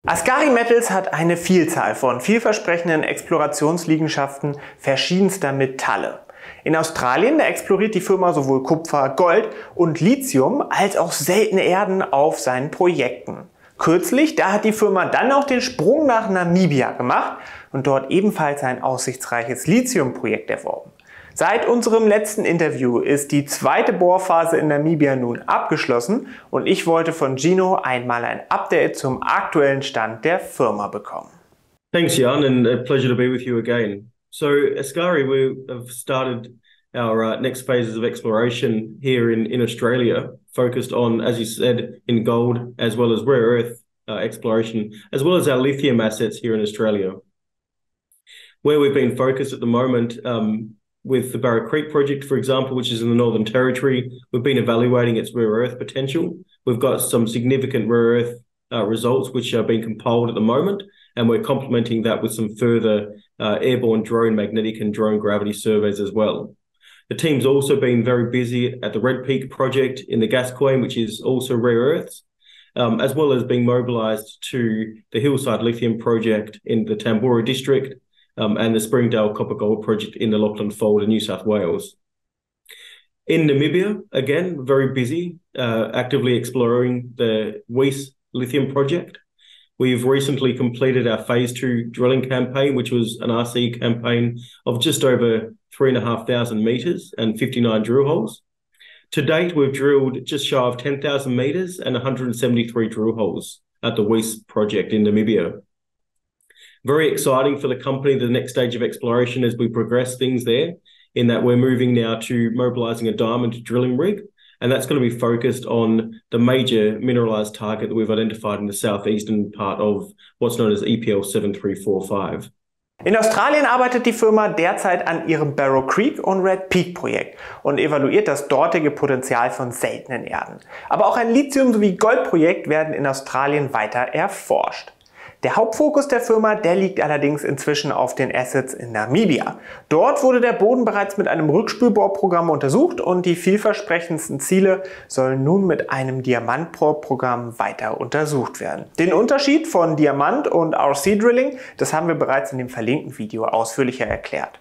Askari Metals hat eine Vielzahl von vielversprechenden Explorationsliegenschaften verschiedenster Metalle. In Australien, da exploriert die Firma sowohl Kupfer, Gold und Lithium als auch seltene Erden auf seinen Projekten. Kürzlich, da hat die Firma dann auch den Sprung nach Namibia gemacht und dort ebenfalls ein aussichtsreiches Lithiumprojekt erworben. Seit unserem letzten Interview ist die zweite Bohrphase in Namibia nun abgeschlossen und ich wollte von Gino einmal ein Update zum aktuellen Stand der Firma bekommen. Thanks, Jan, and a pleasure to be with you again. So, Askari, we have started our next phases of exploration here in Australia, focused on, as you said, in gold as well as rare earth exploration, as well as our lithium assets here in Australia. Where we've been focused at the moment, with the Barrow Creek project, for example, which is in the Northern Territory, we've been evaluating its rare earth potential. We've got some significant rare earth results which are being compiled at the moment, and we're complementing that with some further airborne drone magnetic and drone gravity surveys as well. The team's also been very busy at the Red Peak project in the Gascoyne, which is also rare earths, as well as being mobilised to the Hillside Lithium project in the Tambora district, and the Springdale Copper Gold project in the Lachlan Fold in New South Wales. In Namibia, again, very busy, actively exploring the Weiss Lithium project. We've recently completed our phase 2 drilling campaign, which was an RC campaign of just over 3,500 metres and 59 drill holes. To date, we've drilled just shy of 10,000 metres and 173 drill holes at the Weiss project in Namibia. Very exciting for the company, the next stage of exploration as we progress things there, in that we're moving now to mobilising a diamond drilling rig, and that's going to be focused on the major mineralised target that we've identified in the southeastern part of what's known as EPL 7345. In Australien arbeitet die Firma derzeit an ihrem Barrow Creek und Red Peak Projekt und evaluiert das dortige Potenzial von seltenen Erden. Aber auch ein Lithium- sowie Goldprojekt werden in Australien weiter erforscht. Der Hauptfokus der Firma, der liegt allerdings inzwischen auf den Assets in Namibia. Dort wurde der Boden bereits mit einem Rückspülbohrprogramm untersucht und die vielversprechendsten Ziele sollen nun mit einem Diamantbohrprogramm weiter untersucht werden. Den Unterschied von Diamant- und RC-Drilling, das haben wir bereits in dem verlinkten Video ausführlicher erklärt.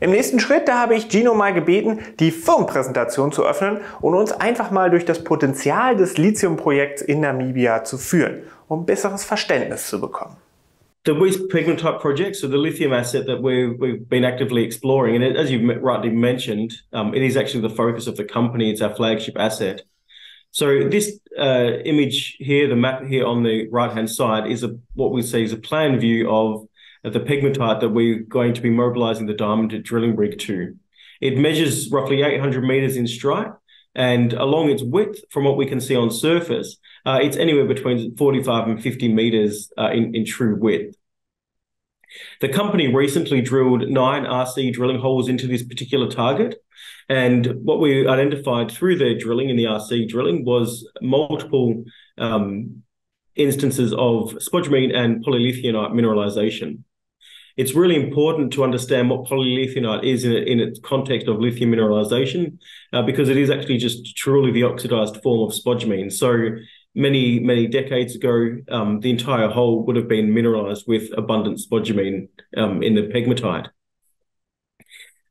Im nächsten Schritt, da habe ich Gino mal gebeten, die Firmenpräsentation zu öffnen und uns einfach mal durch das Potenzial des Lithiumprojekts in Namibia zu führen, um besseres Verständnis zu bekommen. The Weiss pegmatite project, so the lithium asset that we've been actively exploring, and as you rightly mentioned, it is actually the focus of the company. It's our flagship asset. So this image here, the map here on the right-hand side, is what we see is a plan view of the pegmatite that we're going to be mobilising the diamond drilling rig to. It measures roughly 800 metres in strike, and along its width, from what we can see on surface, it's anywhere between 45 and 50 metres in true width. The company recently drilled 9 RC drilling holes into this particular target, and what we identified through their drilling in the RC drilling was multiple instances of spodumene and polylithionite mineralisation. It's really important to understand what polylithionite is in its context of lithium mineralisation, because it is actually just truly the oxidized form of spodumene. So many decades ago, the entire hole would have been mineralised with abundant spodumene in the pegmatite.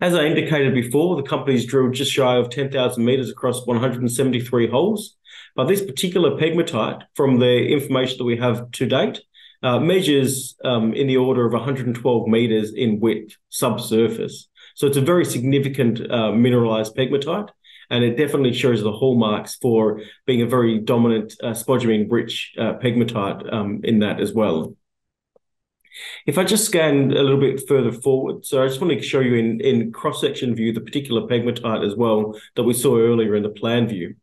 As I indicated before, the company's drilled just shy of 10,000 metres across 173 holes. But this particular pegmatite, from the information that we have to date, measures in the order of 112 metres in width, subsurface. So it's a very significant mineralised pegmatite, and it definitely shows the hallmarks for being a very dominant spodumene-rich pegmatite in that as well. If I just scan a little bit further forward, so I just want to show you in cross-section view the particular pegmatite as well that we saw earlier in the plan view.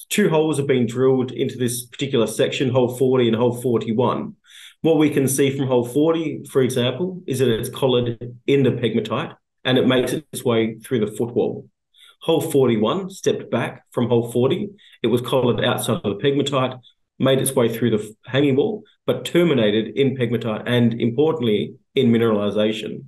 2 holes have been drilled into this particular section, hole 40 and hole 41. What we can see from hole 40, for example, is that it's collared in the pegmatite and it makes its way through the footwall. Hole 41 stepped back from hole 40. It was collared outside of the pegmatite, made its way through the hanging wall, but terminated in pegmatite and, importantly, in mineralisation.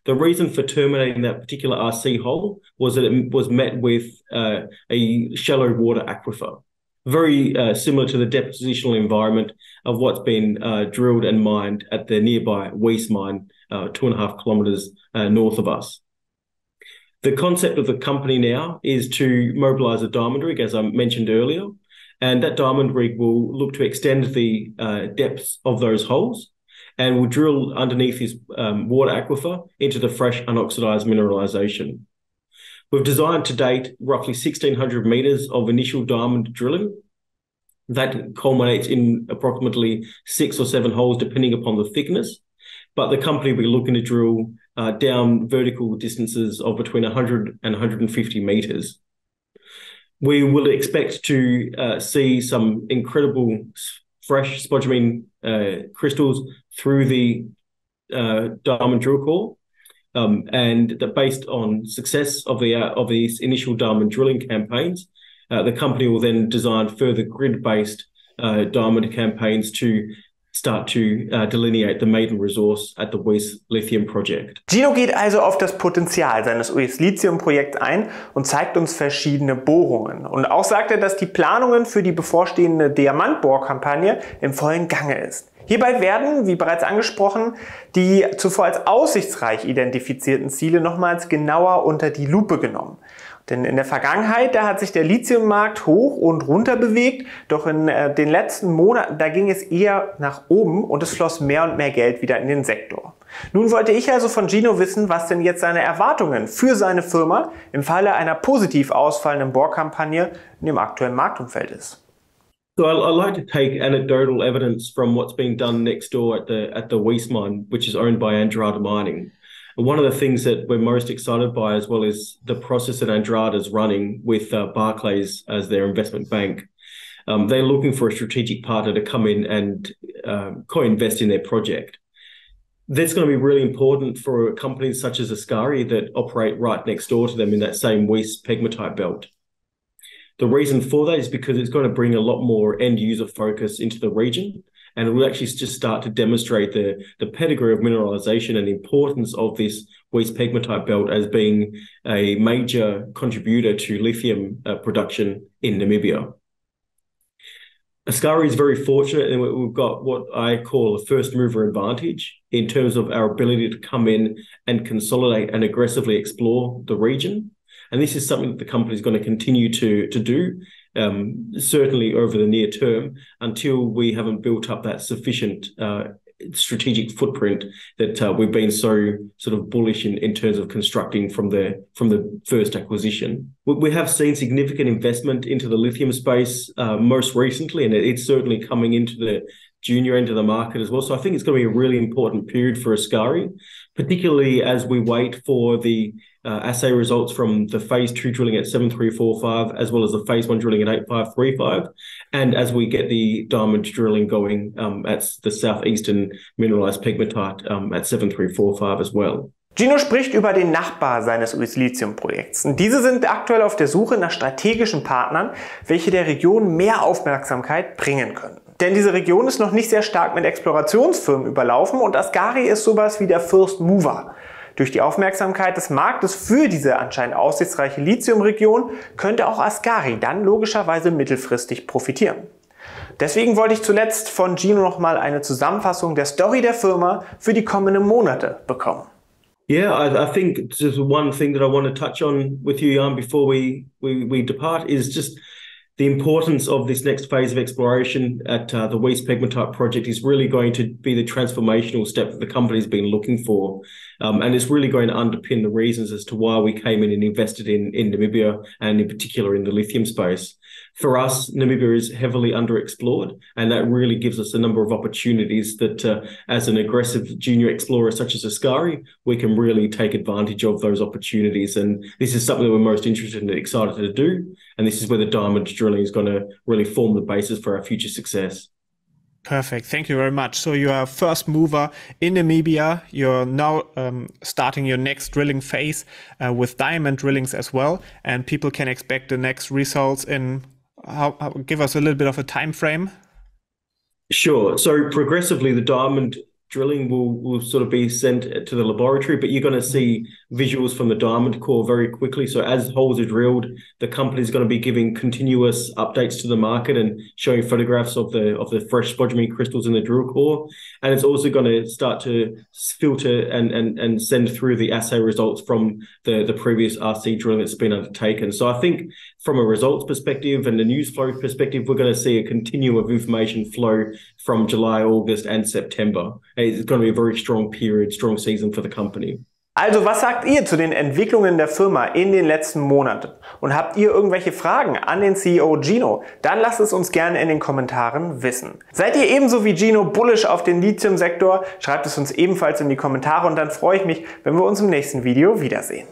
The reason for terminating that particular RC hole was that it was met with a shallow water aquifer. very similar to the depositional environment of what's been drilled and mined at the nearby Weiss mine, 2.5 kilometers north of us. The concept of the company now is to mobilize a diamond rig, as I mentioned earlier, and that diamond rig will look to extend the depths of those holes and will drill underneath this water aquifer into the fresh unoxidized mineralization. We've designed to date roughly 1,600 meters of initial diamond drilling. That culminates in approximately 6 or 7 holes, depending upon the thickness. But the company will be looking to drill down vertical distances of between 100 and 150 meters. We will expect to see some incredible fresh spodumene crystals through the diamond drill core. And that based on success of these initial diamond drilling campaigns, the company will then design further grid-based diamond campaigns to start to delineate the maiden resource at the Weiss Lithium Project. Gino geht also auf das Potenzial seines US-Lithium-Projekts ein und zeigt uns verschiedene Bohrungen. Und auch sagt er, dass die Planungen für die bevorstehende Diamantbohrkampagne im vollen Gange ist. Hierbei werden, wie bereits angesprochen, die zuvor als aussichtsreich identifizierten Ziele nochmals genauer unter die Lupe genommen. Denn in der Vergangenheit, da hat sich der Lithiummarkt hoch und runter bewegt, doch in den letzten Monaten, da ging es eher nach oben und es floss mehr und mehr Geld wieder in den Sektor. Nun wollte ich also von Gino wissen, was denn jetzt seine Erwartungen für seine Firma im Falle einer positiv ausfallenden Bohrkampagne in dem aktuellen Marktumfeld ist. So I like to take anecdotal evidence from what's being done next door at the Weiss mine, which is owned by Andrade Mining. And one of the things that we're most excited by as well is the process that Andrade is running with Barclays as their investment bank. They're looking for a strategic partner to come in and co-invest in their project. That's going to be really important for companies such as Askari that operate right next door to them in that same Weiss pegmatite belt. The reason for that is because it's going to bring a lot more end user focus into the region, and it will actually just start to demonstrate the pedigree of mineralization and the importance of this Weiss pegmatite belt as being a major contributor to lithium production in Namibia. Askari is very fortunate, and we've got what I call a first mover advantage in terms of our ability to come in and consolidate and aggressively explore the region. And this is something that the company is going to continue to do, certainly over the near term, until we haven't built up that sufficient strategic footprint that we've been so sort of bullish in terms of constructing from the first acquisition. We have seen significant investment into the lithium space most recently, and it's certainly coming into the junior end of the market as well. So I think it's going to be a really important period for Askari, particularly as we wait for the assay results from the phase 2 drilling at 7345, as well as the phase 1 drilling at 8535, and as we get the diamond drilling going at the southeastern mineralized pegmatite at 7345 as well. Gino spricht über den Nachbar seines US-Lithium-Projekts. Diese sind aktuell auf der Suche nach strategischen Partnern, welche der Region mehr Aufmerksamkeit bringen könnten. Denn diese Region ist noch nicht sehr stark mit Explorationsfirmen überlaufen und Askari ist sowas wie der First Mover. Durch die Aufmerksamkeit des Marktes für diese anscheinend aussichtsreiche Lithiumregion könnte auch Askari dann logischerweise mittelfristig profitieren. Deswegen wollte ich zuletzt von Gino nochmal eine Zusammenfassung der Story der Firma für die kommenden Monate bekommen. Yeah, I think just one thing that I want to touch on with you, Jan, before we depart is just the importance of this next phase of exploration at the Weiss pegmatite project is really going to be the transformational step that the company's been looking for. And it's really going to underpin the reasons as to why we came in and invested in Namibia, and in particular in the lithium space. For us, Namibia is heavily underexplored, and that really gives us a number of opportunities that as an aggressive junior explorer such as Askari, we can really take advantage of those opportunities. And this is something that we're most interested and excited to do. And this is where the diamond drilling is going to really form the basis for our future success. Perfect. Thank you very much. So you are a first mover in Namibia. You're now starting your next drilling phase with diamond drillings as well. And people can expect the next results in, give us a little bit of a time frame. Sure. So progressively, the diamond drilling will sort of be sent to the laboratory, but you're going to see visuals from the diamond core very quickly. So as holes are drilled, the company is going to be giving continuous updates to the market and showing photographs of the fresh spodumene crystals in the drill core. And it's also going to start to filter and send through the assay results from the previous RC drilling that's been undertaken. So I think from a results perspective and the news flow perspective, we're going to see a continuum of information flow from July, August and September. It's going to be a very strong period, strong season for the company. Also, was sagt ihr zu den Entwicklungen der Firma in den letzten Monaten? Und habt ihr irgendwelche Fragen an den CEO Gino? Dann lasst es uns gerne in den Kommentaren wissen. Seid ihr ebenso wie Gino bullish auf den Lithium-Sektor? Schreibt es uns ebenfalls in die Kommentare und dann freue ich mich, wenn wir uns im nächsten Video wiedersehen.